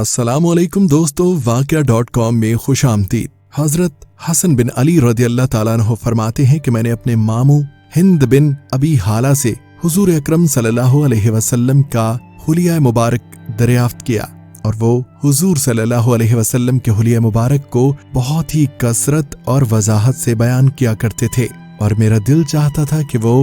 अस्सलाम वालेकुम दोस्तों, वाक़या.com में खुश आमदीद। हज़रत हसन बिन अली रज़ी अल्लाह ताला अन्हु फरमाते हैं कि मैंने अपने मामू हिंद बिन अबी हाला से हुजूर अकरम सल्लल्लाहु अलैहि वसल्लम का हुलिया मुबारक दरियाफ्त किया और वो हुजूर सल्लल्लाहु अलैहि वसल्लम के हुलिया मुबारक को बहुत ही कसरत और वजाहत से बयान किया करते थे और मेरा दिल चाहता था कि वो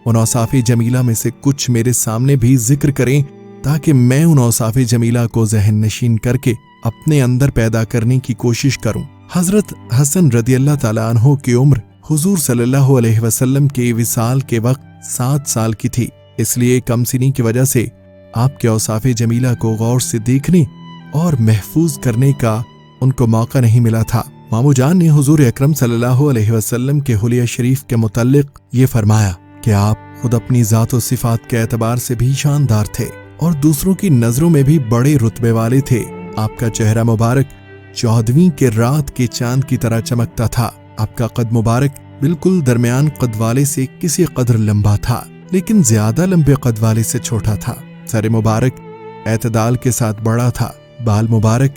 उन औसाफ़े जमीला में से कुछ मेरे सामने भी जिक्र करें ताकि मैं उन औसाफ़े जमीला को ज़हन नशीन करके अपने अंदर पैदा करने की कोशिश करूं। हज़रत हसन रज़ी अल्लाह ताला अन्हु की उम्र हुजूर सल्लल्लाहु अलैहि वसल्लम के विसाल के वक्त 7 साल की थी, इसलिए कम सिनी की वजह से आपके औसाफ़े जमीला को गौर से देखने और महफूज करने का उनको मौका नहीं मिला था। मामू जान ने हुजूर अकरम सल्लल्लाहु अलैहि वसल्लम के हुलिया शरीफ के मुताल्लिक ये फरमाया कि आप खुद अपनी ज़ात और सिफात के एतबार से भी शानदार थे और दूसरों की नजरों में भी बड़े रुतबे वाले थे। आपका चेहरा मुबारक 14वीं के रात के चांद की तरह चमकता था। आपका कद मुबारक बिल्कुल दरमियान कद वाले से किसी कदर लंबा था, लेकिन ज्यादा लंबे कद वाले से छोटा था। सर मुबारक एतदाल के साथ बड़ा था। बाल मुबारक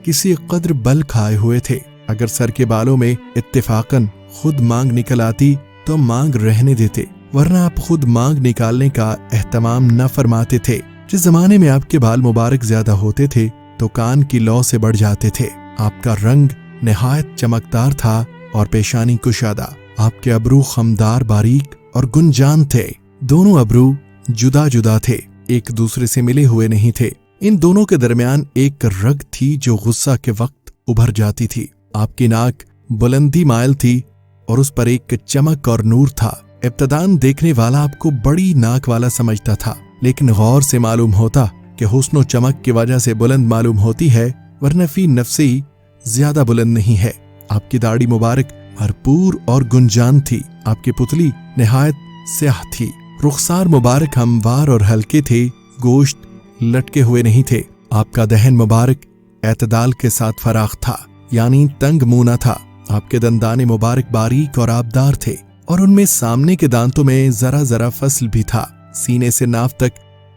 किसी कदर बल खाए हुए थे। अगर सर के बालों में इत्तेफाकन खुद मांग निकल आती तो मांग रहने देते, वरना आप खुद मांग निकालने का एहतमाम न फरमाते थे। जिस जमाने में आपके बाल मुबारक ज्यादा होते थे तो कान की लौ से बढ़ जाते थे। आपका रंग निहायत चमकदार था और पेशानी कुशादा। आपके अबरू खमदार बारीक और गुंजान थे। दोनों अबरू जुदा जुदा थे, एक दूसरे से मिले हुए नहीं थे। इन दोनों के दरमियान एक रग थी जो गुस्सा के वक्त उभर जाती थी। आपकी नाक बुलंदी मायल थी और उस पर एक चमक और नूर था। इब्तदान देखने वाला आपको बड़ी नाक वाला समझता था, लेकिन गौर से मालूम होता कि हुस्न चमक की वजह से बुलंद मालूम होती है, वरना फी नफ्से ही ज्यादा बुलंद नहीं है। आपकी दाढ़ी मुबारक भरपूर और गुंजान थी। आपकी पुतली निहायत स्याह थी। रुखसार मुबारक हमवार और हल्के थे, गोश्त लटके हुए नहीं थे। आपका दहन मुबारक एतदाल के साथ फराख था, यानी तंग मुंह न था। आपके दंदाने मुबारक बारीक और आबदार थे और उनमें सामने के दांतों में जरा जरा फसल भी था। सीने से नाफ तक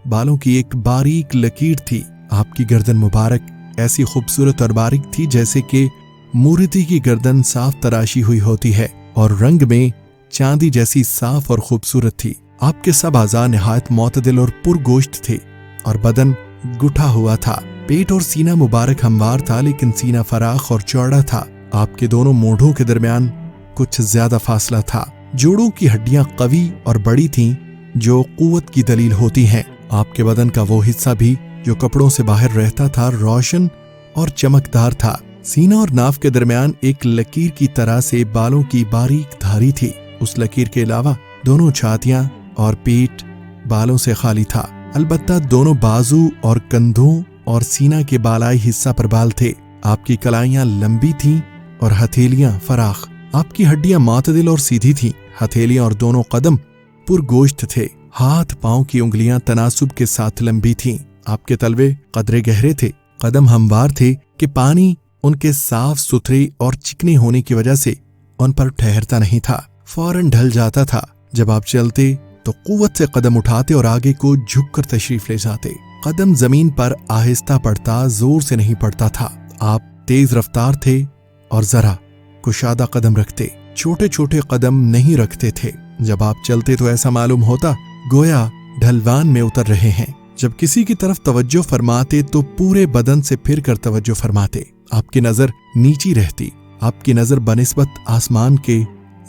बालों की एक बारीक लकीर थी। आपकी गर्दन मुबारक ऐसी खूबसूरत और बारीक थी जैसे कि मूर्ति की गर्दन साफ तराशी हुई होती है और रंग में चांदी जैसी साफ और खूबसूरत थी। आपके सब आज़ा निहायत मोतदिल और पुरगोश्त थे और बदन गुठा हुआ था। पेट और सीना मुबारक हमवार था, लेकिन सीना फराख और चौड़ा था। आपके दोनों मोढ़ों के दरमियान कुछ ज्यादा फासला था। जोड़ों की हड्डियां कवी और बड़ी थीं, जो कुव्वत की दलील होती हैं। आपके बदन का वो हिस्सा भी जो कपड़ों से बाहर रहता था रोशन और चमकदार था। सीना और नाफ के दरमियान एक लकीर की तरह से बालों की बारीक धारी थी। उस लकीर के अलावा दोनों छातियां और पेट बालों से खाली था। अलबत्ता दोनों बाजू और कंधों और सीना के बालाई हिस्सा पर बाल थे। आपकी कलाइयां लंबी थीं और हथेलियां फराख। आपकी हड्डियां मातदिल और सीधी थीं। हथेलियां और दोनों कदम पुरगोश्त थे। हाथ पांव की उंगलियां तनासुब के साथ लंबी थीं। आपके तलवे कदरे गहरे थे। कदम हमवार थे कि पानी उनके साफ सुथरे और चिकने होने की वजह से उन पर ठहरता नहीं था, फौरन ढल जाता था। जब आप चलते तो कुव्वत से कदम उठाते और आगे को झुककर तशरीफ ले जाते। कदम जमीन पर आहिस्ता पड़ता, जोर से नहीं पड़ता था। आप तेज रफ्तार थे और जरा कुशादा कदम रखते, छोटे छोटे कदम नहीं रखते थे। जब आप चलते तो ऐसा मालूम होता गोया ढलवान में उतर रहे हैं। जब किसी की तरफ तवज्जो फरमाते तो पूरे बदन से फिर कर तवज्जो फरमाते। आपकी नजर नीची रहती। आपकी नजर बनिस्बत आसमान के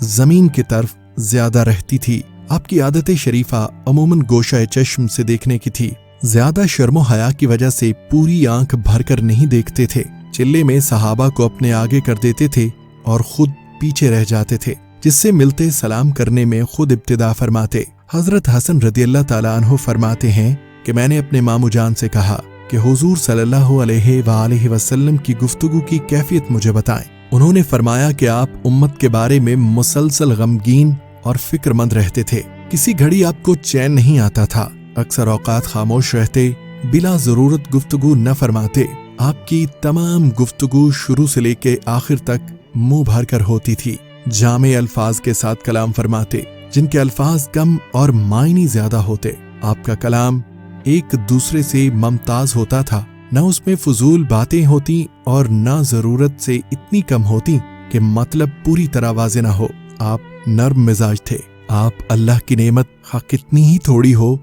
जमीन की तरफ ज्यादा रहती थी। आपकी आदत शरीफा अमूमन गोशा चश्म से देखने की थी। ज्यादा शर्मो हया की वजह से पूरी आंख भरकर नहीं देखते थे। चिल्ले में सहाबा को अपने आगे कर देते थे और खुद पीछे रह जाते थे, जिससे मिलते सलाम करने में खुद इब्तिदा फरमाते। हजरत हसन रज़ी अल्लाह ताला अन्हु फरमाते हैं कि मैंने अपने मामू जान से कहा कि हुजूर सल्लल्लाहु अलैहि वसल्लम की गुफ्तगू की कैफियत मुझे बताएं। उन्होंने फरमाया कि आप उम्मत के बारे में मुसलसल गमगीन और फिक्रमंद रहते थे। किसी घड़ी आपको चैन नहीं आता था। अक्सर औकात खामोश रहते, बिला जरूरत गुफ्तगू न फरमाते। आपकी तमाम गुफ्तगू शुरू से लेके आखिर तक मुंह भर कर होती थी। जामे अल्फाज के साथ कलाम फरमाते, जिनके अल्फाज कम और मायने ज्यादा होते। आपका कलाम एक दूसरे से मुमताज होता था। نہ اس میں فضول باتیں ہوتی اور نہ ضرورت سے اتنی کم ہوتی کہ مطلب پوری طرح واضح نہ ہو۔ آپ نرم مزاج تھے۔ آپ اللہ کی نعمت خواہ کتنی ہی تھوڑی ہو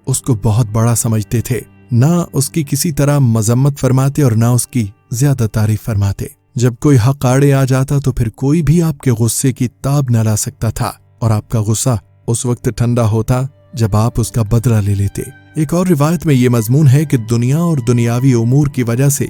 اس کو بہت بڑا سمجھتے تھے، نہ اس کی کسی طرح مذمت فرماتے اور نہ اس کی زیادہ تعریف فرماتے۔ جب کوئی حق آڑے آ جاتا تو پھر کوئی بھی آپ کے غصے کی تاب نہ لا سکتا تھا، اور آپ کا غصہ اس وقت ٹھنڈا ہوتا جب آپ اس کا بدلہ لے لیتے۔ ایک اور روایت میں یہ مضمون ہے کہ دنیا اور دنیاوی امور کی وجہ سے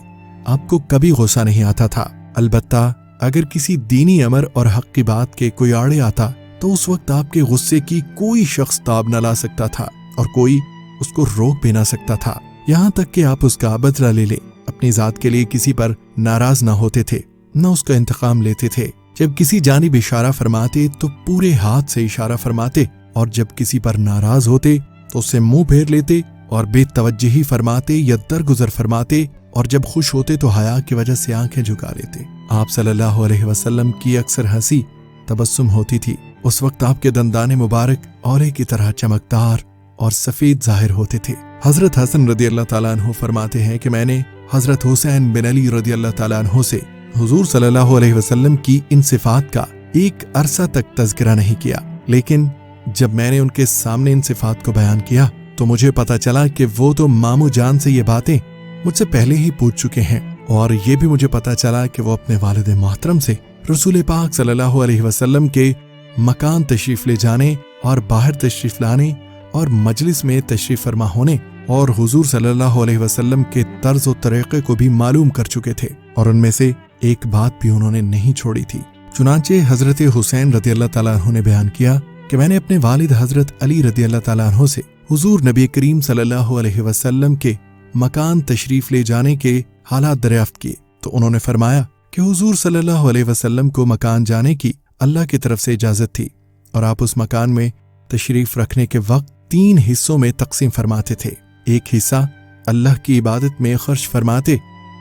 آپ کو کبھی غصہ نہیں آتا تھا، البتہ اگر کسی دینی امر اور حق کی بات کے کوئی آڑے آتا تو اس وقت آپ کے غصے کی کوئی شخص تاب نہ لا سکتا تھا اور کوئی اس کو روک بھی نہ سکتا تھا، یہاں تک کہ آپ اس کا بدلہ لے لیں۔ اپنی ذات کے لیے کسی پر ناراض نہ ہوتے تھے، نہ اس کا انتقام لیتے تھے۔ جب کسی جانب اشارہ فرماتے تو پورے ہاتھ سے اشارہ فرماتے، اور جب کسی پر ناراض ہوتے تو اسے منہ پھیر لیتے اور بے توجہی فرماتے یا درگزر فرماتے، اور جب خوش ہوتے تو حیا کی وجہ سے آنکھیں جھکا لیتے۔ آپ صلی اللہ علیہ وسلم کی اکثر ہنسی تبسم ہوتی تھی۔ اس وقت آپ کے دندان مبارک اولے کی طرح چمکدار اور سفید ظاہر ہوتے تھے۔ حضرت حسن رضی اللہ تعالیٰ عنہ فرماتے ہیں کہ میں نے حضرت حسین بن علی رضی اللہ تعالیٰ عنہ سے حضور صلی اللہ علیہ وسلم کی ان صفات کا ایک عرصہ تک تذکرہ نہیں کیا، لیکن جب میں نے ان کے سامنے ان صفات کو بیان کیا تو مجھے پتا چلا کہ وہ تو مامو جان سے یہ باتیں مجھ سے پہلے ہی پوچھ چکے ہیں، اور یہ بھی مجھے پتا چلا کہ وہ اپنے والد محترم سے رسول پاک صلی اللہ علیہ وسلم کے مکان تشریف لے جانے اور باہر تشریف لانے اور مجلس میں تشریف فرما ہونے اور حضور صلی اللہ علیہ وسلم کے طرز و طریقے کو بھی معلوم کر چکے تھے، اور ان میں سے ایک بات بھی انہوں نے نہیں چھوڑی تھی۔ چنانچہ حضرت حسین رضی اللہ تعالیٰ عنہ نے بیان کیا کہ میں نے اپنے والد حضرت علی رضی اللہ تعالیٰ عنہ سے حضور نبی کریم صلی اللہ علیہ وسلم کے مکان تشریف لے جانے کے حالات دریافت کیے، تو انہوں نے فرمایا کہ حضور صلی اللہ علیہ وسلم کو مکان جانے کی اللہ کی طرف سے اجازت تھی، اور آپ اس مکان میں تشریف رکھنے کے وقت 3 حصوں میں تقسیم فرماتے تھے۔ ایک حصہ اللہ کی عبادت میں خرچ فرماتے،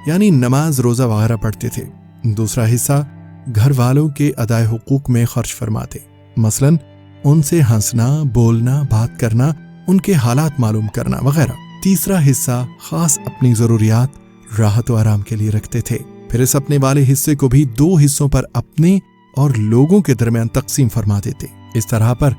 یعنی نماز روزہ وغیرہ پڑھتے تھے۔ دوسرا حصہ گھر والوں کے ادائے حقوق میں خرچ فرماتے، مثلا ان سے ہنسنا، بولنا، بات کرنا، ان کے حالات معلوم کرنا وغیرہ۔ تیسرا حصہ خاص اپنی ضروریات، راحت و آرام کے لیے رکھتے تھے۔ پھر اس اپنے والے حصے کو بھی 2 حصوں پر اپنے اور لوگوں کے درمیان تقسیم فرما دیتے۔ اس طرح پر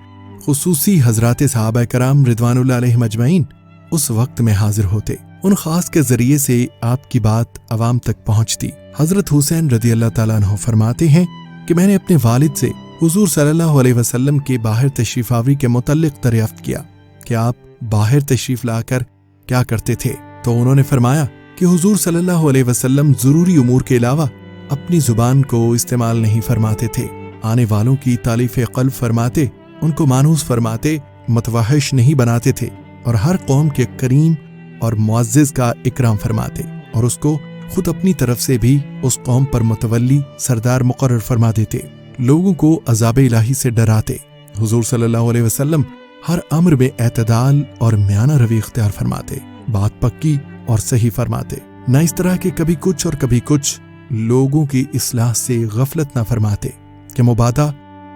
خصوصی حضرات صحابہ کرام رضوان اللہ علیہم اجمعین اس وقت میں حاضر ہوتے، ان خاص کے ذریعے سے آپ کی بات عوام تک پہنچتی۔ حضرت حسین رضی اللہ تعالیٰ عنہ فرماتے ہیں کہ میں نے اپنے والد سے حضور صلی اللہ علیہ وسلم کے باہر تشریف آوری کے متعلق دریافت کیا کہ آپ باہر تشریف لا کر کیا کرتے تھے، تو انہوں نے فرمایا کہ حضور صلی اللہ علیہ وسلم ضروری امور کے علاوہ اپنی زبان کو استعمال نہیں فرماتے تھے، آنے والوں کی تعلیف قلب فرماتے، ان کو مانوس فرماتے، متوحش نہیں بناتے تھے، اور ہر قوم کے کریم اور معزز کا اکرام فرماتے، اور اس کو خود اپنی طرف سے بھی اس قوم پر متولی سردار مقرر فرما دیتے، لوگوں کو عذاب الہی سے ڈراتے۔ حضور صلی اللہ علیہ وسلم ہر امر میں اعتدال اور میانہ روی اختیار فرماتے، بات پکی اور صحیح فرماتے، نہ اس طرح کہ کبھی کچھ اور کبھی کچھ، لوگوں کی اصلاح سے غفلت نہ فرماتے کہ مبادا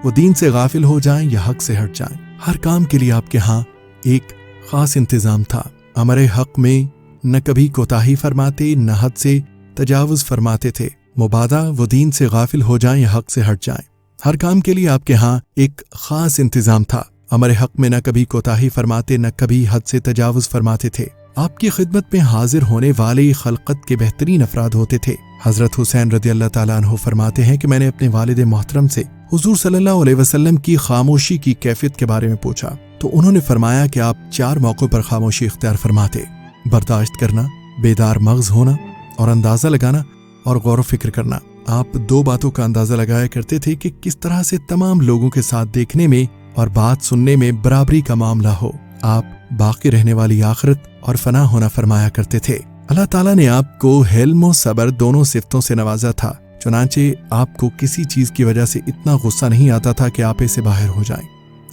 وہ دین سے غافل ہو جائیں یا حق سے ہٹ جائیں۔ ہر کام کے لیے آپ کے ہاں ایک خاص انتظام تھا۔ امر حق میں نہ کبھی کوتاہی فرماتے، نہ حد سے تجاوز فرماتے تھے، مبادا وہ دین سے غافل ہو جائیں یا حق سے ہٹ جائیں۔ ہر کام کے لیے آپ کے ہاں ایک خاص انتظام تھا۔ امر حق میں نہ کبھی کوتاہی فرماتے، نہ کبھی حد سے تجاوز فرماتے تھے۔ آپ کی خدمت میں حاضر ہونے والے خلقت کے بہترین افراد ہوتے تھے۔ حضرت حسین رضی اللہ تعالیٰ عنہ فرماتے ہیں کہ میں نے اپنے والد محترم سے حضور صلی اللہ علیہ وسلم کی خاموشی کی کیفیت کے بارے میں پوچھا، تو انہوں نے فرمایا کہ آپ 4 موقعوں پر خاموشی اختیار فرماتے: برداشت کرنا، بیدار مغز ہونا، اور اندازہ لگانا اور غور و فکر کرنا۔ آپ 2 باتوں کا اندازہ لگایا کرتے تھے کہ کس طرح سے تمام لوگوں کے ساتھ دیکھنے میں اور بات سننے میں برابری کا معاملہ ہو۔ آپ باقی رہنے والی آخرت اور فنا ہونا فرمایا کرتے تھے۔ اللہ تعالیٰ نے آپ کو حلم و صبر دونوں صفتوں سے نوازا تھا، چنانچہ آپ کو کسی چیز کی وجہ سے اتنا غصہ نہیں آتا تھا کہ آپ اسے باہر ہو جائیں۔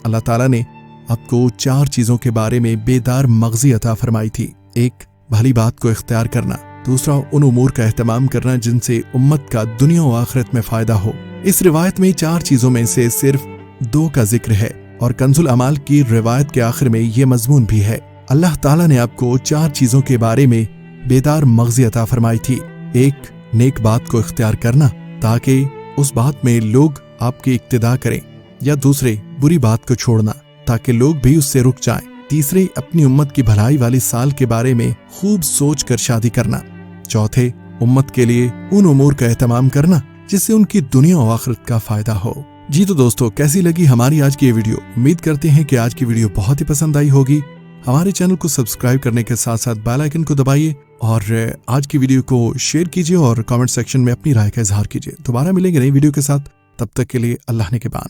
اللہ تعالیٰ نے آپ کو 4 چیزوں کے بارے میں بیدار مغزی عطا فرمائی تھی: ایک، بھلی بات کو اختیار کرنا، دوسرا، ان امور کا اہتمام کرنا جن سے امت کا دنیا و آخرت میں فائدہ ہو۔ اس روایت میں 4 چیزوں میں سے صرف 2 کا ذکر ہے، اور کنز الاعمال کی روایت کے آخر میں یہ مضمون بھی ہے۔ اللہ تعالیٰ نے آپ کو 4 چیزوں کے بارے میں बेदार मग़ज़ी अता फरमाई थी। एक नेक बात को इख्तियार करना ताकि उस बात में लोग आपकी इक्तिदा करें, या दूसरे बुरी बात को छोड़ना ताकि लोग भी उससे रुक जाएं। तीसरे, अपनी उम्मत की भलाई वाले साल के बारे में खूब सोच कर शादी करना। चौथे, उम्मत के लिए उन उमूर का एहतमाम करना जिससे उनकी दुनिया और आखिरत का फायदा हो। जी तो दोस्तों, कैसी लगी हमारी आज की ये वीडियो? उम्मीद करते हैं कि आज की वीडियो बहुत ही पसंद आई होगी। हमारे चैनल को सब्सक्राइब करने के साथ साथ बेल आइकन को दबाइए और आज की वीडियो को शेयर कीजिए और कमेंट सेक्शन में अपनी राय का इजहार कीजिए। दोबारा मिलेंगे नई वीडियो के साथ, तब तक के लिए अल्लाह ने के बान।